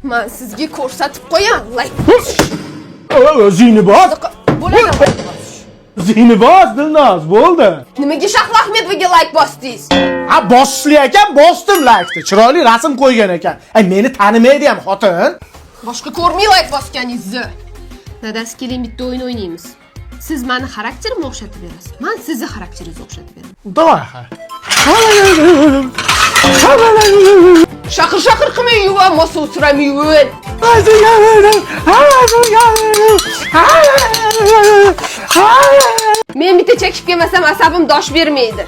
Men sizga ko'rsatib qo'yam. O'zingni bos. Bo'ladi. O'zingni bos, Dilnoz, bo'ldi. Nimaga Shahlo Ahmedovaga like bosdingiz? Ha, bosishli ekan, bosdim like'ni. Chiroyli rasm qo'ygan ekan. Meni tanimaydi ham xotin. Boshqa ko'rmay like bosganingizni. Dadasi keling bitta o'yin o'ynaymiz. Siz meni xarakterimni o'xshatib berasiz. Men sizni xarakteringizga o'xshatib beraman. Davay. Shaqir qilmay yuva, mosa o'tiramay yuvin. Men bitta chekib kelmasam asabim dosh bermaydi.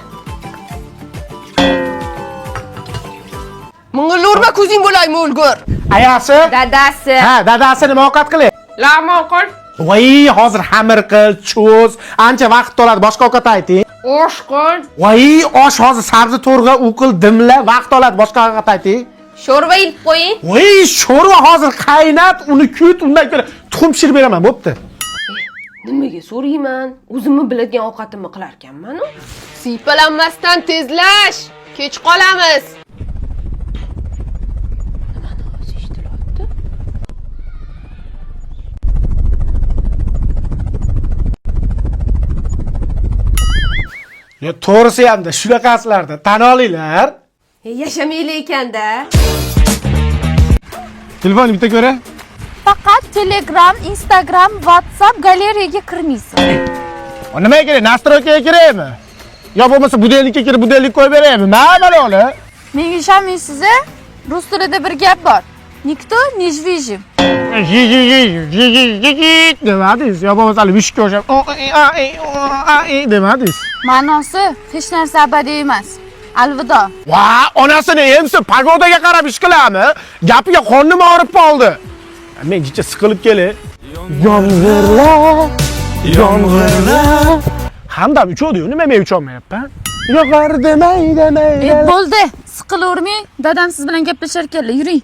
Ming'ilurma ko'zing bo'laymi o'lgur. Ayasi? Dadasi. Ha, dadasi nima ovqat qilay? Lamon qil. Voy, hozir xamir qil, cho'z, ancha vaqt oladi. Boshqa ovqat ayting. Osh qil. Voy, osh hozir sabzi to'rg'a uqil, dimla, vaqt oladi. Boshqa ovqat ayting. Sho'rva ilib qo'ying. Voy, sho'rva hozir qaynat, uni kut, undan ko'ra tuxum pishirib beraman, bo'pti. Nimaga so'rayman? O'zimni biladigan ovqatimni qilar ekanman-ku. Siypalanmasdan tezlash. Kech qolamiz. Nimani o'zi eshitilyapti? Yo, to'g'risi hamda shunaqasilarda tan olinglar. Yashamayli ekanda. Telefon bitta ko'ra. Faqat Telegram, Instagram, WhatsApp galeriyaga kirmaysiz. Nimaga kerak? Nastroykaga kerakmi? Yo bo'lmasa budilnikka kirib budilnik qo'yib beraymi? Mana ola. Menga ishonmaysiz? Rus tilida bir gap bor. Nikto не движим. Demadingiz. Yo bo'lmasa mushukka o'xshab demadingiz. Ma'nosi hech narsa abadiy emas. Alvido. Va, onasini emsi pagodaga qarab ish qiladimi? Gapiga qornim og'rib qoldi. Men jicha siqilib kelay. Yomg'irlar. Hamdam uchodi-yu, nima men ucholmayapman? Yo'qar demay. Bo'ldi. Siqilavermang. Dadam siz bilan gaplashar ekanlar. Yuring.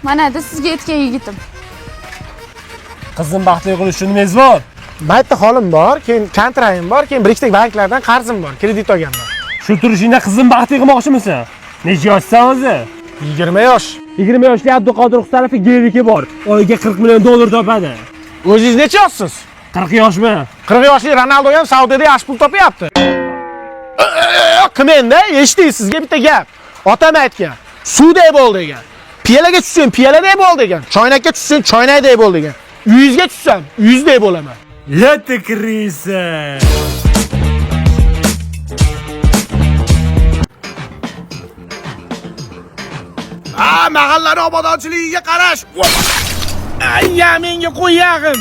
Mana da sizga aytgan yigitim. Qizim baxtli qilish nimangiz bor? Maytda holim bor, keyin kontrayim bor, keyin bir ikkita banklardan qarzim bor, kredit olganman. Shu turishingda qizim baxtli qilmoqchimisan? Necha yoshsan o'zi? 20 yosh. 20 yoshli Abduqodir Husanovning geriki bor. Oyiga 40 million dollar topadi. O'zingiz necha yoshsiz? 40 yoshmi? 40 yoshli Ronaldo ham Saudiyada yaxshi pul topyapti. Qilmang-da, eshitdingiz, sizga bitta gap. Otam aytgan, suvday bo'l degan. Piyalaga tushsang, piyaladay bo'l degan. Choynakka tushsang, choynakday bo'l degan. Uyingizga tushsam, uyingizday bo'laman. Latta kirisa. Mahallani obodonchiligiga qarash. Ayya, menga qo'yag'im.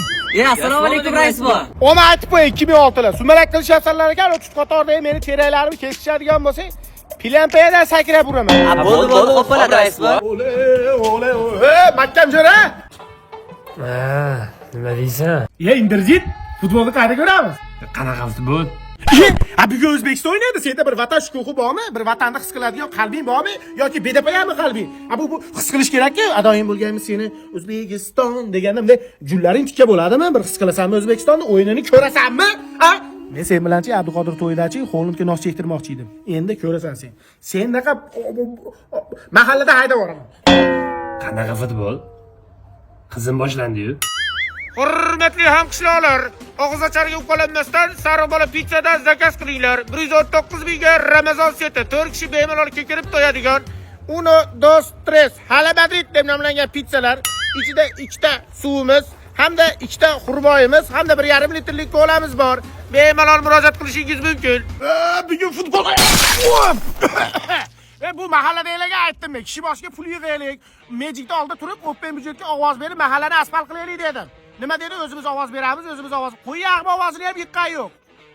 Assalomu alaykum rais bova. Ona aytib qo'y 2006lar. Sumalak qilishyapsanlar ekan, o'tib qatordagi meni teraklarimni kesishadigan bo'lsang, Pilampayadan sakrab uraman. Bo'ldi, qo'poladi rais bova. Ole. Makkam jo'ra. Nima deysan? Inderzit, futbolni qayerda ko'ramiz? Qanaqa futbol? Bugun O'zbekiston o'ynaydi. Senda bir vatan shukuhi bormi? Bir vatanni his qiladigan qalbing bormi? Yoki bedapayami qalbing? Bu his qilish kerak-ku. Adoyim bo'lganmi seni O'zbekiston deganda bunday jullaring tikka bo'ladimi? Bir his qilasanmi O'zbekistonni, o'yinini ko'rasanmi? Men sen bilanchi Abduqodir to'yidachi Xo'limga nos chektirmoqchi edim. Endi ko'rasan sen. Sendaqa mahallada haydab boraman. Qanaqa futbol? Qizim boshlandi-yu. Hurmatli hamqishloqlar, og'izacharga uqalanmasdan Sariqbola pizzadan zakaz qilinglar. 119 mingga Ramazon seti 4 kishi bemalol kirib to'yadigan 1, 2, 3 Hala Madrid deb nomlangan pizzalar. Ichida 2 ta suvimiz, hamda 2 ta xurmoyimiz, hamda 1,5 litrlik kolamiz bor. Bemalol murojaat qilishingiz mumkin. Bugun futbol. Bu mahalladagilarga aytdim, kishi boshiga pul yig'aylik. Mejikda oldi turib, o'ppen budjetga ovoz berib, mahallani asfalt qilaylik dedim. Nima dedi? O'zimiz ovoz beramiz, o'zimiz ovoz. Qo'yaq ovozini ham yiqqan yo'q.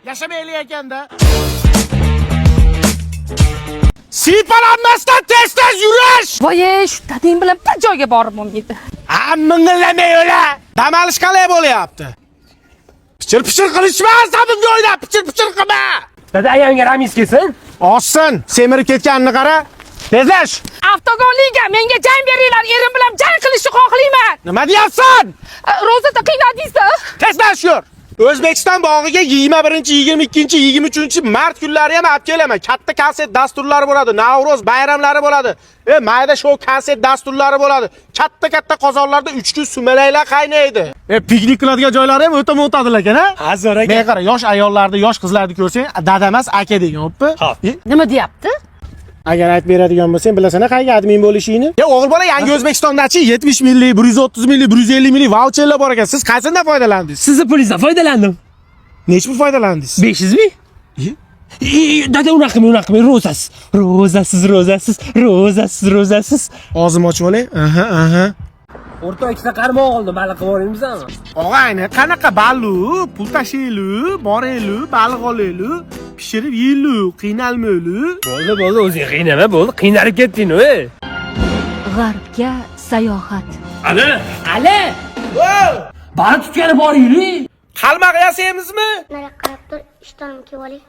Yashamaylik ekanda. Siypalanmasdan tez-tez yurish. Voy, shu dadang bilan bir joyga borib bo'lmaydi. Ming'illamay o'la. Damalish qalay bo'lyapti? Pichir qilishmas, sabimga o'ynab, pichir qilma. Dada ayamga ramiz kelsin. Olsin, semirib ketganini qara. Tezlash. Avtogonliga menga jang beringlar, erim bilan jang qilishni xohlayman. Nima deyapsan? Ro'zada qiynadingizda. Tezlash yur. O'zbekiston bog'iga 21-22-23 mart kunlari ham olib kelaman. Katta konsert dasturlari bo'ladi, Navro'z bayramlari bo'ladi. Mayda show konsert dasturlari bo'ladi. Katta qozonlarda 3 kun sumalaklar qaynaydi. Piknik qiladigan joylari ham o'ta mo'tadil ekan, ha? Azor aka. Men qara, yosh ayollarni, yosh qizlarni ko'rsang, dada emas, aka degan, o'ppi. Nima deyapti? Agar aytib beradigan bo'lsang, bilasan qayga admin bo'lishingni? O'g'il bola yangi O'zbekistondachi 70 millik, 130 millik, 150 millik vaucherlar bor ekan. Siz qaysidan foydalandingiz? Sizni pulingizdan foydalandim. Necha pul foydalandingiz? 500 ming? Dada unaqa rozasiz. Og'zim ochib olay. Aha. O'rtoq ikkita qarmoq oldim, baliq qilib yuboringmizmi? Og'ayni, qanaqa ballu, pul tashiylu, boraylu, baliq olaylu, pishirib yeylu, qiynalmaylu. Bo'ldi, o'zing qiynama, bo'ldi. Qiynalib ketding-ku. G'arbga sayohat. Ali! Baliq tutgani boringli. Qalmoq yasaymizmi? Nari qarab tur, ishtonim kelib olay.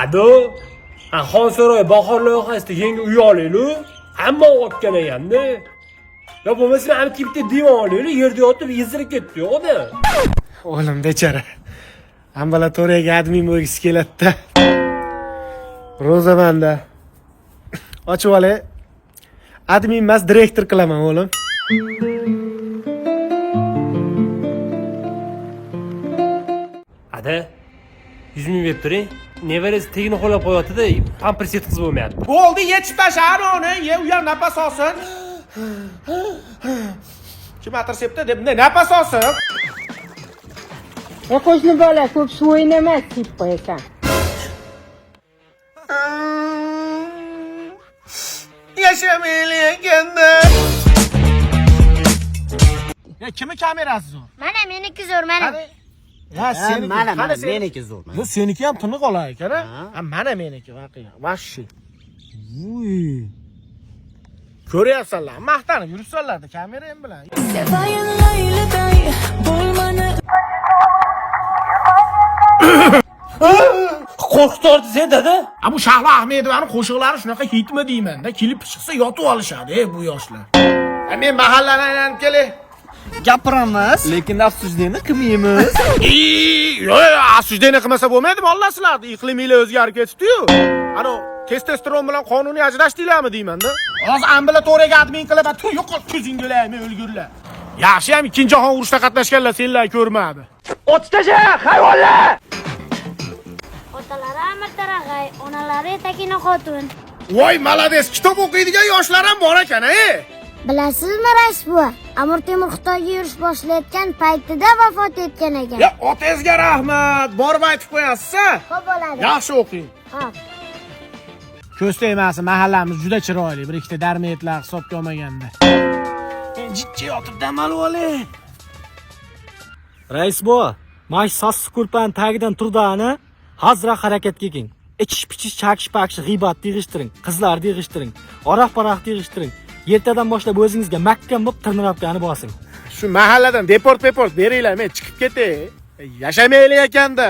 Ado, Xonsaroy bahor loyihasida yangi uy olaylik. Hamma o'tgan ekanda. Ya bo'lmasa ham bitta divon olaylik, yerda yotib yezirib ketdi, yo'qda. O'g'lim bechara. Ambulatoriyaga admin bo'lgisi keladi-da. Rozamanda. Ochib olay. Admin emas, direktor qilaman, o'g'lim. Ada, 100 ming berib turing. Nevarasi tegini qo'llab qo'yapti-da, pampers yetkazib bo'lmayapti. Bo'ldi, yechib tashlar uni. U ham nafas olsin. Kim atirsyapti deb nafas olsin. Qo'shni bola ko'p suv o'ynamas deb qo'yasan. Yashamayli ekanda. Kimi kamerasi zo'r? Mana meniki zo'r, mana. Ha, seniki. Mana meniki zo'r. Yo, seniki ham tiniq olar ekan, ha? Mana meniki vaqiya. Vashshi. Vuy. Ko'ryapsanlar, maqtanib yuribsanlar-da kameram bilan. Qo'rqitordi sen dada. Bu Shahlo Ahmedovaning qo'shiqlari shunaqa hitmi deyman-da. Kelib chiqsa yotib olishadi, bu yoshlar. Men mahallani aylanib kelay. Gapiramiz, lekin afsusdeni qilmaymiz. Afsusdeni qilmasa bo'lmaydimi, Allohsizlarni iqliminglar o'zgarib ketibdi-yu. Ano, testosteron bilan qonuniy ajrashdinglarmi deyman-da. Hozir ambulatoriyaga admin qilib, yo'qol ko'zingni olaymi, o'lgurlar. Yaxshi ham ikkinchi jahon urushida qatnashganlar senlar ko'rmadi. Otishtaja, hayvonlar! Otalari Amir Tarag'ay, onalari Takina Xotun. Voy, malades, kitob o'qiydigan yoshlar ham bor ekan-a. Bilasizmi, rais buva? Amir Temur Xitoyga yurish boshlayotgan paytida vafot etgan ekan. Ya, otangizga rahmat. Borib aytib qo'yasiz-a? Xo'p bo'ladi. Yaxshi o'qing. Xo'p. Ko'z tegmasi, mahallamiz juda chiroyli, bir ikkita darmetlar hisobga olmaganda. Jiddiy yotib dam olay. Rais bova, mash sassiq ko'rpaning tagidan turdi-ani, hazra harakatga keng. Ichish-pichish, chakish-pakish, g'iybat yig'ishtiring, qizlarni yig'ishtiring, oraq-paraq yig'ishtiring. Ertadan boshlab o'zingizga mahkam bo'lib tirnirabgani bosing. Shu mahalladan deport beringlar, men chiqib ketay. Yashamayli ekanda.